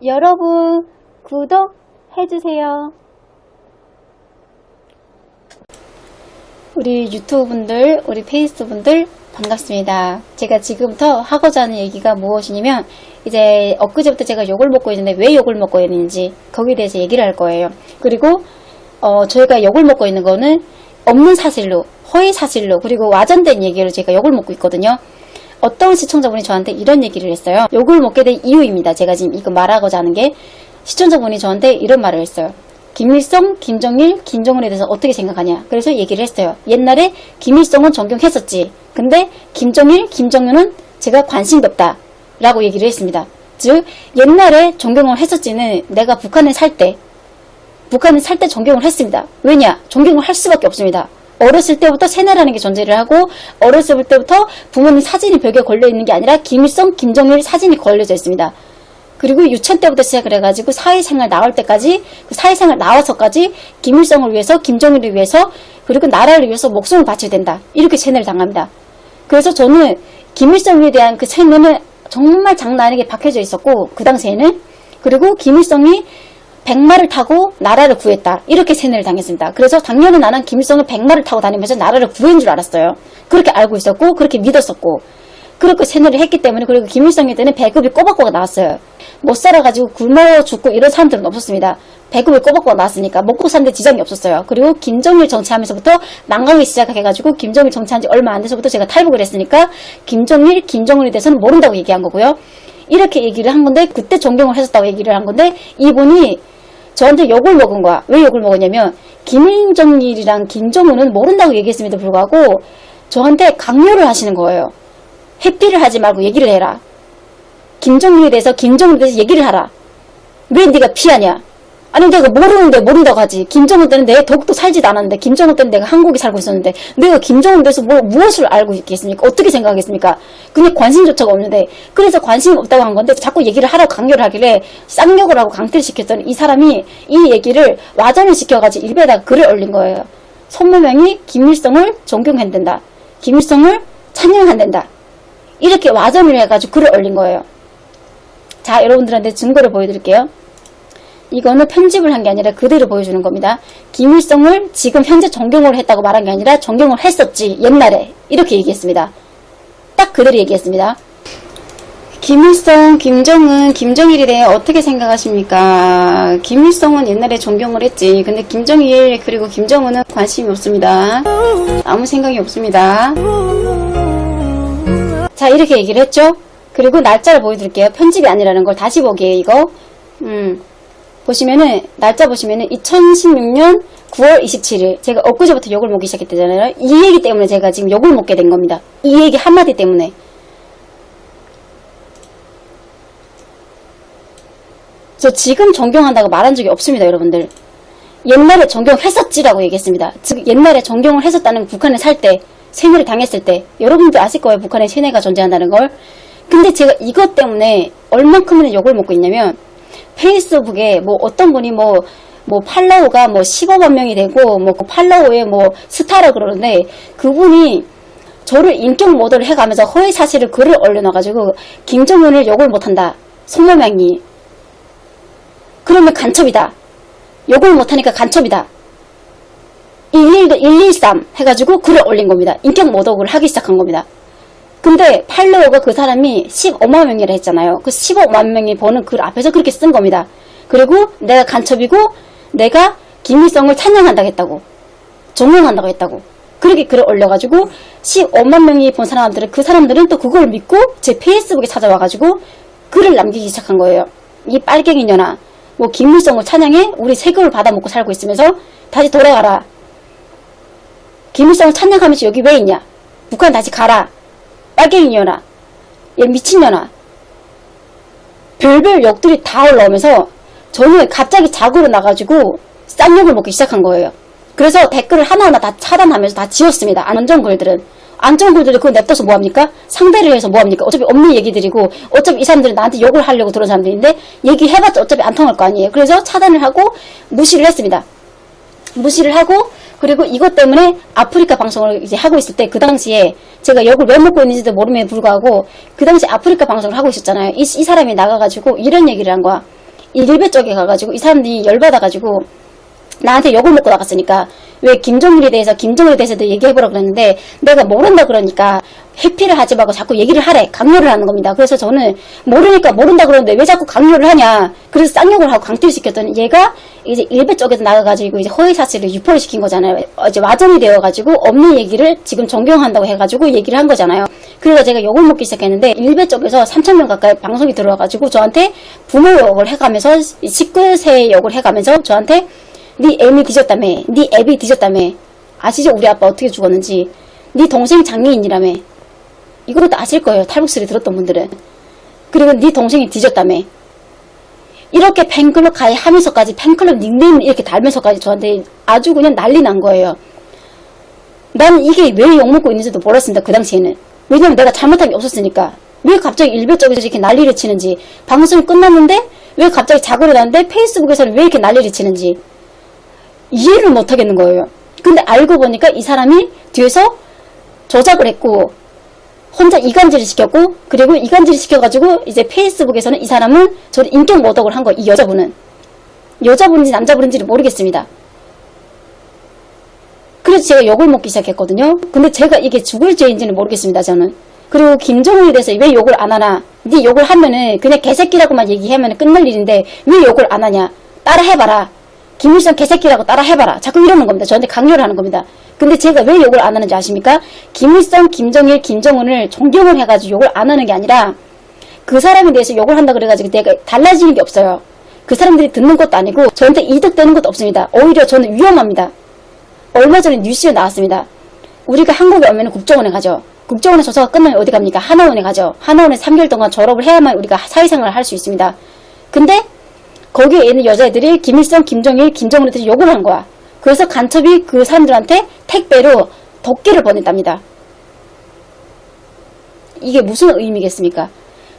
여러분 구독해주세요. 우리 유튜브 분들, 우리 페이스 분들 반갑습니다. 제가 지금부터 하고자 하는 얘기가 무엇이냐면, 이제 엊그제부터 제가 욕을 먹고 있는데 왜 욕을 먹고 있는지 거기에 대해서 얘기를 할 거예요. 그리고 저희가 욕을 먹고 있는 거는 없는 사실로, 허위 사실로, 그리고 와전된 얘기로 제가 욕을 먹고 있거든요. 어떤 시청자분이 저한테 이런 얘기를 했어요. 욕을 먹게 된 이유입니다. 제가 지금 이거 말하고자 하는 게, 시청자분이 저한테 이런 말을 했어요. 김일성, 김정일, 김정은에 대해서 어떻게 생각하냐. 그래서 얘기를 했어요. 옛날에 김일성은 존경했었지. 근데 김정일, 김정은은 제가 관심도 없다 라고 얘기를 했습니다. 즉 옛날에 존경을 했었지는 내가 북한에 살 때 존경을 했습니다. 왜냐? 존경을 할 수밖에 없습니다. 어렸을 때부터 세뇌라는 게 존재를 하고, 어렸을 때부터 부모님 사진이 벽에 걸려있는 게 아니라 김일성, 김정일 사진이 걸려져 있습니다. 그리고 유치원 때부터 시작을 해가지고 사회생활 나올 때까지, 그 사회생활 나와서까지 김일성을 위해서, 김정일을 위해서, 그리고 나라를 위해서 목숨을 바쳐야 된다, 이렇게 세뇌를 당합니다. 그래서 저는 김일성에 대한 그 세뇌는 정말 장난 아니게 박혀져 있었고, 그 당시에는. 그리고 김일성이 백마를 타고 나라를 구했다, 이렇게 세뇌를 당했습니다. 그래서 작년에 나는 김일성을 백마를 타고 다니면서 나라를 구한 줄 알았어요. 그렇게 알고 있었고, 그렇게 믿었었고, 그렇게 세뇌를 했기 때문에. 그리고 김일성에 때는 배급이 꼬박꼬박 나왔어요. 못 살아가지고 굶어 죽고 이런 사람들은 없었습니다. 배급이 꼬박꼬박 나왔으니까 먹고 사는데 지장이 없었어요. 그리고 김정일 정치하면서부터 망가기 시작해가지고, 김정일 정치한 지 얼마 안 돼서부터 제가 탈북을 했으니까 김정일, 김정은에 대해서는 모른다고 얘기한 거고요. 이렇게 얘기를 한 건데, 그때 존경을 했었다고 얘기를 한 건데, 이분이 저한테 욕을 먹은 거야. 왜 욕을 먹었냐면, 김정일이랑 김정은은 모른다고 얘기했음에도 불구하고 저한테 강요를 하시는 거예요. 회피를 하지 말고 얘기를 해라. 김정일에 대해서, 김정은에 대해서 얘기를 하라. 왜 네가 피하냐? 아니 내가 모르는데 모른다고 하지. 김정은 때는 내가 더욱더 살지도 않았는데, 김정은 때는 내가 한국에 살고 있었는데 내가 김정은에 대해서 무엇을 알고 있겠습니까? 어떻게 생각하겠습니까? 그냥 관심조차가 없는데. 그래서 관심이 없다고 한 건데 자꾸 얘기를 하라고 강요를 하길래 쌍욕을 하고 강퇴를 시켰더니, 이 사람이 이 얘기를 와전을 시켜가지고 일베에다가 글을 올린 거예요. 손모명이 김일성을 존경한단다, 김일성을 찬양한단다, 이렇게 와전을 해가지고 글을 올린 거예요. 자, 여러분들한테 증거를 보여드릴게요. 이거는 편집을 한 게 아니라 그대로 보여주는 겁니다. 김일성을 지금 현재 존경을 했다고 말한 게 아니라 존경을 했었지 옛날에, 이렇게 얘기했습니다. 딱 그대로 얘기했습니다. 김일성, 김정은, 김정일에 대해 어떻게 생각하십니까? 김일성은 옛날에 존경을 했지. 근데 김정일 그리고 김정은은 관심이 없습니다. 아무 생각이 없습니다. 자, 이렇게 얘기를 했죠. 그리고 날짜를 보여드릴게요. 편집이 아니라는 걸 다시 보기에 이거. 보시면은, 날짜 보시면은 2016년 9월 27일. 제가 엊그제부터 욕을 먹기 시작했잖아요. 이 얘기 때문에 제가 지금 욕을 먹게 된 겁니다. 이 얘기 한마디 때문에. 저 지금 존경한다고 말한 적이 없습니다, 여러분들. 옛날에 존경했었지라고 얘기했습니다. 즉 옛날에 존경을 했었다는, 북한에 살 때, 세뇌를 당했을 때. 여러분도 아실 거예요, 북한에 세뇌가 존재한다는 걸. 근데 제가 이것 때문에 얼만큼이나 욕을 먹고 있냐면, 페이스북에 어떤 분이 팔로우가 15만 명이 되고, 그 팔로우에 스타라 그러는데, 그분이 저를 인격 모델을 해가면서 허위 사실을 글을 올려놔가지고, 김정은을 욕을 못한다, 손모명이. 그러면 간첩이다. 욕을 못하니까 간첩이다. 112, 113 해가지고 글을 올린 겁니다. 인격 모독을 하기 시작한 겁니다. 근데 팔로워가 그 사람이 15만 명이라 했잖아요. 그 15만 명이 보는 글 앞에서 그렇게 쓴 겁니다. 그리고 내가 간첩이고 내가 김일성을 찬양한다고 했다고, 존경한다고 했다고, 그렇게 글을 올려가지고 15만 명이 본 사람들은, 그 사람들은 또 그걸 믿고 제 페이스북에 찾아와가지고 글을 남기기 시작한 거예요. 이 빨갱이 년아, 김일성을 찬양해? 우리 세금을 받아먹고 살고 있으면서 다시 돌아가라. 김일성을 찬양하면서 여기 왜 있냐? 북한 다시 가라. 빨갱이년아, 얘 미친년아. 별별 욕들이 다 올라오면서 저는 갑자기 자고로 나가지고 쌍욕을 먹기 시작한 거예요. 그래서 댓글을 하나하나 다 차단하면서 다 지웠습니다. 안 좋은 글들은. 안 좋은 글들을 그거 냅둬서 뭐합니까? 상대를 해서 뭐합니까? 어차피 없는 얘기들이고, 어차피 이 사람들은 나한테 욕을 하려고 들어온 사람들인데 얘기해봤자 어차피 안 통할 거 아니에요. 그래서 차단을 하고 무시를 했습니다. 무시를 하고, 그리고 이것 때문에 아프리카 방송을 이제 하고 있을 때, 그 당시에 제가 욕을 왜 먹고 있는지도 모름에도 불구하고 그 당시 아프리카 방송을 하고 있었잖아요. 이 사람이 나가가지고 이런 얘기를 한 거야. 일베 쪽에 가가지고 이 사람들이 열받아가지고 나한테 욕을 먹고 나갔으니까 왜 김정일에 대해서도 얘기해보라 그랬는데 내가 모른다 그러니까 회피를 하지 말고 자꾸 얘기를 하래. 강요를 하는 겁니다. 그래서 저는 모르니까 모른다 그러는데 왜 자꾸 강요를 하냐. 그래서 쌍욕을 하고 강퇴를 시켰더니 얘가 이제 일베 쪽에서 나가가지고 이제 허위사실을 유포를 시킨 거잖아요. 이제 와전이 되어가지고 없는 얘기를 지금 존경한다고 해가지고 얘기를 한 거잖아요. 그래서 제가 욕을 먹기 시작했는데 일베 쪽에서 3,000명 가까이 방송이 들어와가지고 저한테 부모 욕을 해가면서 19세 욕을 해가면서 저한테 네 애미 뒤졌다며, 네 애비 뒤졌다며, 아시죠? 우리 아빠 어떻게 죽었는지. 네 동생 장애인이라며. 이거도 아실 거예요. 탈북소리 들었던 분들은. 그리고 네 동생이 뒤졌다며. 이렇게 팬클럽 가입하면서까지 팬클럽 닉네임을 이렇게 달면서까지 저한테 아주 그냥 난리 난 거예요. 나는 이게 왜 욕먹고 있는지도 몰랐습니다. 그 당시에는. 왜냐면 내가 잘못한 게 없었으니까. 왜 갑자기 일베 쪽에서 이렇게 난리를 치는지. 방송이 끝났는데 왜 갑자기 자고를 나는데 페이스북에서는 왜 이렇게 난리를 치는지. 이해를 못 하겠는 거예요. 근데 알고 보니까 이 사람이 뒤에서 조작을 했고 혼자 이간질을 시켰고 그리고 이간질을 시켜가지고 이제 페이스북에서는 이 사람은 저를 인격 모독을 한 거예요. 이 여자분인지 남자분인지를 모르겠습니다. 그래서 제가 욕을 먹기 시작했거든요. 근데 제가 이게 죽을 죄인지는 모르겠습니다. 저는. 그리고 김정은에 대해서 왜 욕을 안 하나. 네 욕을 하면은 그냥 개새끼라고만 얘기하면 끝날 일인데 왜 욕을 안 하냐. 따라 해봐라. 김일성 개새끼라고 따라 해봐라. 자꾸 이러는 겁니다. 저한테 강요를 하는 겁니다. 근데 제가 왜 욕을 안 하는지 아십니까? 김일성, 김정일, 김정은을 존경을 해가지고 욕을 안 하는 게 아니라 그 사람에 대해서 욕을 한다 그래가지고 내가 달라지는 게 없어요. 그 사람들이 듣는 것도 아니고 저한테 이득되는 것도 없습니다. 오히려 저는 위험합니다. 얼마 전에 뉴스에 나왔습니다. 우리가 한국에 오면 국정원에 가죠. 국정원의 조사가 끝나면 어디 갑니까? 하나원에 가죠. 하나원에 3개월 동안 졸업을 해야만 우리가 사회생활을 할 수 있습니다. 근데 거기에 있는 여자애들이 김일성, 김정일, 김정은한테 욕을 한 거야. 그래서 간첩이 그 사람들한테 택배로 덮개를 보냈답니다. 이게 무슨 의미겠습니까?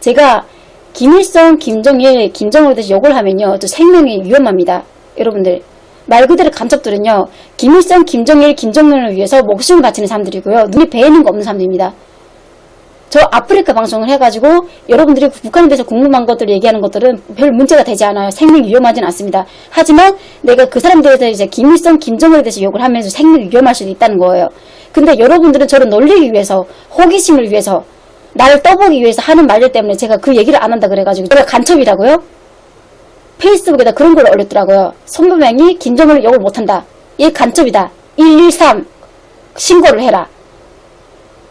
제가 김일성, 김정일, 김정은에 대해서 욕을 하면요. 또 생명이 위험합니다. 여러분들. 말 그대로 간첩들은요. 김일성, 김정일, 김정은을 위해서 목숨을 바치는 사람들이고요. 눈에 뵈는 거 없는 사람들입니다. 저 아프리카 방송을 해가지고 여러분들이 북한에 대해서 궁금한 것들 얘기하는 것들은 별 문제가 되지 않아요. 생명이 위험하진 않습니다. 하지만 내가 그 사람들에 대해서 이제 김일성, 김정은에 대해서 욕을 하면서 생명이 위험할 수도 있다는 거예요. 근데 여러분들은 저를 놀리기 위해서, 호기심을 위해서, 나를 떠보기 위해서 하는 말들 때문에 제가 그 얘기를 안 한다 그래가지고 내가 간첩이라고요? 페이스북에다 그런 걸 올렸더라고요. 손부명이 김정은을 욕을 못한다. 얘 간첩이다. 113 신고를 해라.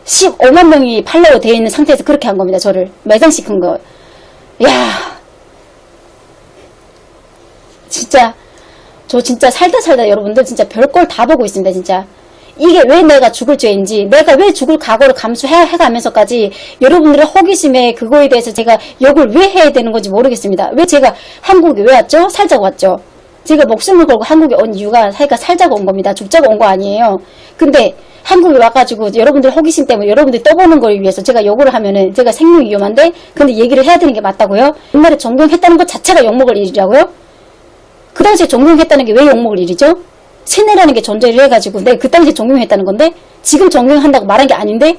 15만 명이 팔로워 되어 있는 상태에서 그렇게 한 겁니다. 저를 매장시킨 거. 야, 진짜 저 진짜 살다 여러분들 진짜 별걸 다 보고 있습니다. 진짜 이게 왜 내가 죽을 죄인지, 내가 왜 죽을 각오를 감수해가면서까지 여러분들의 호기심에 그거에 대해서 제가 욕을 왜 해야 되는 건지 모르겠습니다. 왜 제가 한국에 왜 왔죠? 살자고 왔죠. 제가 목숨을 걸고 한국에 온 이유가 살자고 온 겁니다. 죽자고 온 거 아니에요. 근데 한국에 와가지고 여러분들 호기심 때문에 여러분들이 떠보는 걸 위해서 제가 욕을 하면은 제가 생명이 위험한데 근데 얘기를 해야 되는 게 맞다고요? 옛날에 존경했다는 것 자체가 욕먹을 일이라고요? 그 당시에 존경했다는 게 왜 욕먹을 일이죠? 신뢰라는 게 존재를 해가지고 내가 그 당시에 존경했다는 건데 지금 존경한다고 말한 게 아닌데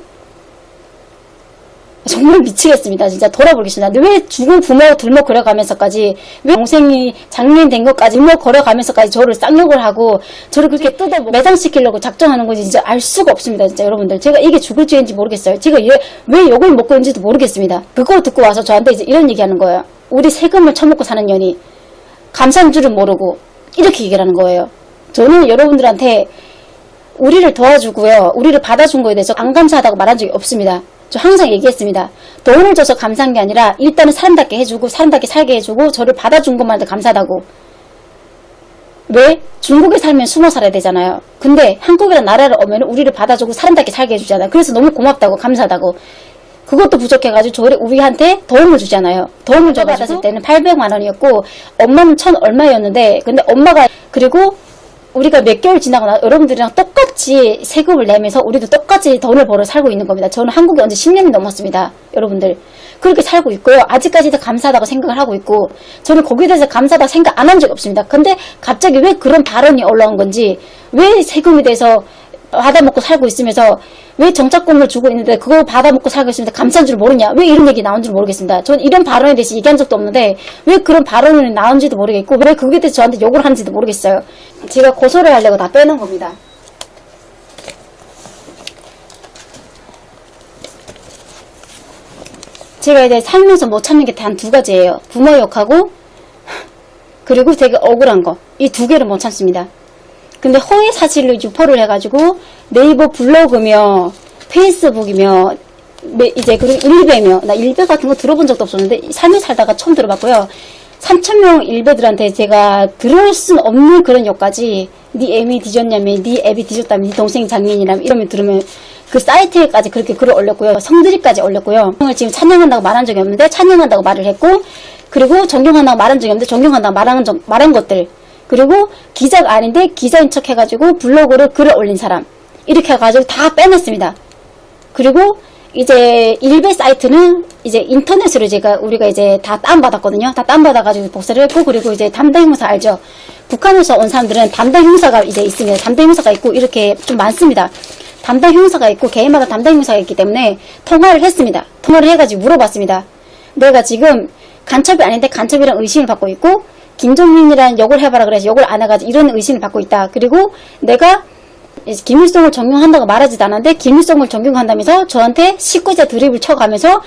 정말 미치겠습니다. 진짜 돌아보겠습니다. 근데 왜 죽은 부모 들먹 걸어가면서까지 왜 동생이 장애인 된 것까지 들먹 걸어가면서까지 저를 쌍욕을 하고 저를 그렇게 뜯어 매장시키려고 작정하는 건지 진짜 알 수가 없습니다. 진짜 여러분들 제가 이게 죽을 죄인지 모르겠어요. 제가 왜 욕을 먹고 있는지도 모르겠습니다. 그거 듣고 와서 저한테 이제 이런 얘기하는 거예요. 우리 세금을 처먹고 사는 년이 감사한 줄은 모르고 이렇게 얘기를 하는 거예요. 저는 여러분들한테 우리를 도와주고요. 우리를 받아준 거에 대해서 안 감사하다고 말한 적이 없습니다. 저 항상 얘기했습니다. 돈을 줘서 감사한 게 아니라 일단은 사람답게 해주고 사람답게 살게 해주고 저를 받아준 것만 해도 감사하다고. 왜? 중국에 살면 숨어 살아야 되잖아요. 근데 한국이라는 나라를 오면 우리를 받아주고 사람답게 살게 해주잖아요. 그래서 너무 고맙다고 감사하다고. 그것도 부족해가지고 우리한테 도움을 주잖아요. 도움을 받았을 때는 800만 원이었고 엄마는 1000 얼마였는데 근데 엄마가 그리고 우리가 몇 개월 지나고 여러분들이랑 똑같이 세금을 내면서 우리도 똑같이 돈을 벌어 살고 있는 겁니다. 저는 한국에 온 지 10년이 넘었습니다. 여러분들. 그렇게 살고 있고요. 아직까지도 감사하다고 생각을 하고 있고 저는 거기에 대해서 감사하다고 생각 안 한 적이 없습니다. 근데 갑자기 왜 그런 발언이 올라온 건지 왜 세금에 대해서 받아먹고 살고 있으면서 왜 정착금을 주고 있는데 그거 받아먹고 살고 있으면서 감사한 줄 모르냐? 왜 이런 얘기 나온 줄 모르겠습니다. 전 이런 발언에 대해서 얘기한 적도 없는데 왜 그런 발언이 나온지도 모르겠고 왜 그게 대해서 저한테 욕을 하는지도 모르겠어요. 제가 고소를 하려고 다 빼놓은 겁니다. 제가 이제 살면서 못 참는 게 단 두 가지예요. 부모 욕하고 그리고 되게 억울한 거. 이 두 개를 못 참습니다. 근데 허위 사실로 유포를 해가지고 네이버 블로그며 페이스북이며 이제 그리고 일베며 나 일베 같은 거 들어본 적도 없었는데 삶을 살다가 처음 들어봤고요. 3,000명 일베들한테 제가 들을 순 없는 그런 욕까지 네 애미 뒤졌냐며 네 애비 뒤졌다며 네 동생이 장애인이라며 이러면 들으면 그 사이트에까지 그렇게 글을 올렸고요. 성들이까지 올렸고요. 지금 찬양한다고 말한 적이 없는데 찬양한다고 말을 했고 그리고 존경한다고 말한 적이 없는데 존경한다고 말한 것들 그리고 기자가 아닌데 기자인 척 해가지고 블로그로 글을 올린 사람 이렇게 해가지고 다 빼냈습니다. 그리고 이제 일베 사이트는 이제 인터넷으로 우리가 이제 다 다운받았거든요. 다 다운받아가지고 복사를 했고 그리고 이제 담당 형사 알죠? 북한에서 온 사람들은 담당 형사가 이제 있습니다. 담당 형사가 있고 이렇게 좀 많습니다. 담당 형사가 있고 개인마다 담당 형사가 있기 때문에 통화를 했습니다. 통화를 해가지고 물어봤습니다. 내가 지금 간첩이 아닌데 간첩이라는 의심을 받고 있고 김정민이라는 욕을 해봐라 그래서 욕을 안 해가지고 이런 의심을 받고 있다. 그리고 내가 김일성을 존경한다고 말하지도 않았는데 김일성을 존경한다면서 저한테 19세 드립을 쳐가면서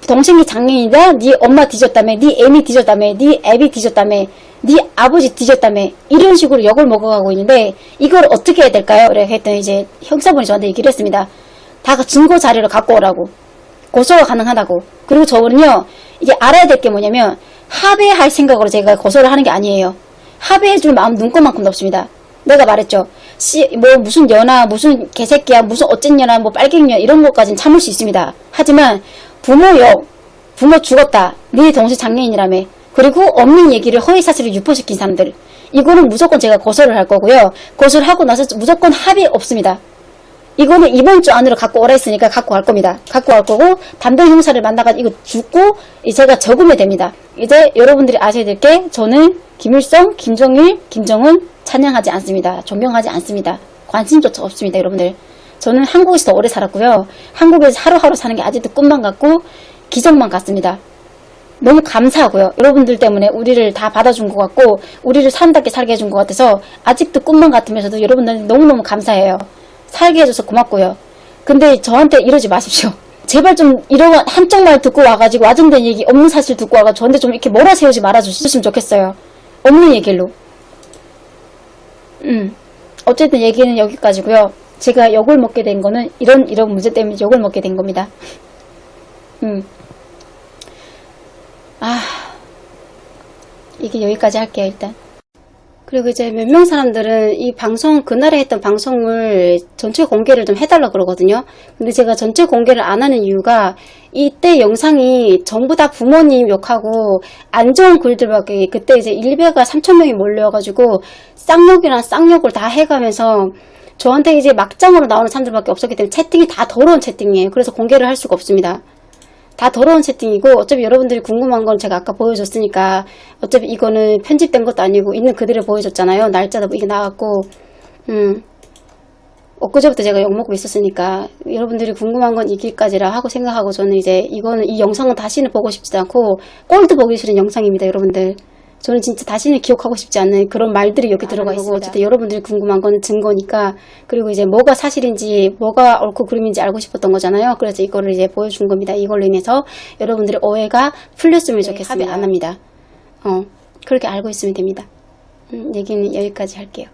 동생이 장애인이다. 네 엄마 뒤졌다며 네 애미 뒤졌다며 네 애비 뒤졌다며 네 아버지 뒤졌다며 이런 식으로 욕을 먹어가고 있는데 이걸 어떻게 해야 될까요? 이렇게 했더니 이제 형사분이 저한테 얘기를 했습니다. 다 증거 자료를 갖고 오라고. 고소가 가능하다고. 그리고 저분은요 이게 알아야 될 게 뭐냐면 합의할 생각으로 제가 고소를 하는 게 아니에요. 합의해줄 마음 눈꽃만큼도 없습니다. 내가 말했죠. 뭐 무슨 연하 무슨 개새끼야 무슨 어쨌냐나 뭐 빨갱이야 이런 것까지는 참을 수 있습니다. 하지만 부모 욕 부모 죽었다 네 동생 장애인이라며 그리고 없는 얘기를 허위사실을 유포시킨 사람들 이거는 무조건 제가 고소를 할 거고요. 고소를 하고 나서 무조건 합의 없습니다. 이거는 이번 주 안으로 갖고 오라 했으니까 갖고 갈 겁니다. 갖고 갈 거고 담당 형사를 만나가지고 이거 죽고 제가 적으면 됩니다. 이제 여러분들이 아셔야 될 게 저는 김일성, 김정일, 김정은 찬양하지 않습니다. 존경하지 않습니다. 관심조차 없습니다. 여러분들. 저는 한국에서 오래 살았고요. 한국에서 하루하루 사는 게 아직도 꿈만 같고 기적만 같습니다. 너무 감사하고요. 여러분들 때문에 우리를 다 받아준 것 같고 우리를 사람답게 살게 해준 것 같아서 아직도 꿈만 같으면서도 여러분들 너무너무 감사해요. 살게 해줘서 고맙고요. 근데 저한테 이러지 마십시오. 제발 좀 이런 한쪽 말 듣고 와가지고 와전된 얘기 없는 사실 듣고 와가지고 저한테 좀 이렇게 몰아세우지 말아주셨으면 좋겠어요. 없는 얘기로. 어쨌든 얘기는 여기까지고요. 제가 욕을 먹게 된 거는 이런 문제 때문에 욕을 먹게 된 겁니다. 이게 여기까지 할게요. 일단. 그리고 이제 몇 명 사람들은 이 방송 그날에 했던 방송을 전체 공개를 좀 해달라 그러거든요. 근데 제가 전체 공개를 안 하는 이유가 이때 영상이 전부 다 부모님 욕하고 안 좋은 글들밖에 그때 이제 일베가 3,000명이 몰려가지고 쌍욕이랑 쌍욕을 다 해가면서 저한테 이제 막장으로 나오는 사람들밖에 없었기 때문에 채팅이 다 더러운 채팅이에요. 그래서 공개를 할 수가 없습니다. 다 더러운 채팅이고 어차피 여러분들이 궁금한 건 제가 아까 보여줬으니까 어차피 이거는 편집된 것도 아니고 있는 그대로 보여줬잖아요. 날짜도 이게 나왔고 엊그제부터 제가 욕먹고 있었으니까 여러분들이 궁금한 건 이 길까지라 하고 생각하고 저는 이제 이 영상은 다시는 보고 싶지도 않고 꼴도 보기 싫은 영상입니다. 여러분들 저는 진짜 다시는 기억하고 싶지 않은 그런 말들이 여기 들어가 있습니다. 어쨌든 여러분들이 궁금한 건 증거니까 그리고 이제 뭐가 사실인지 뭐가 옳고 그름인지 알고 싶었던 거잖아요. 그래서 이거를 이제 보여준 겁니다. 이걸로 인해서 여러분들의 오해가 풀렸으면 좋겠습니다. 합의 안 합니다. 그렇게 알고 있으면 됩니다. 얘기는 여기까지 할게요.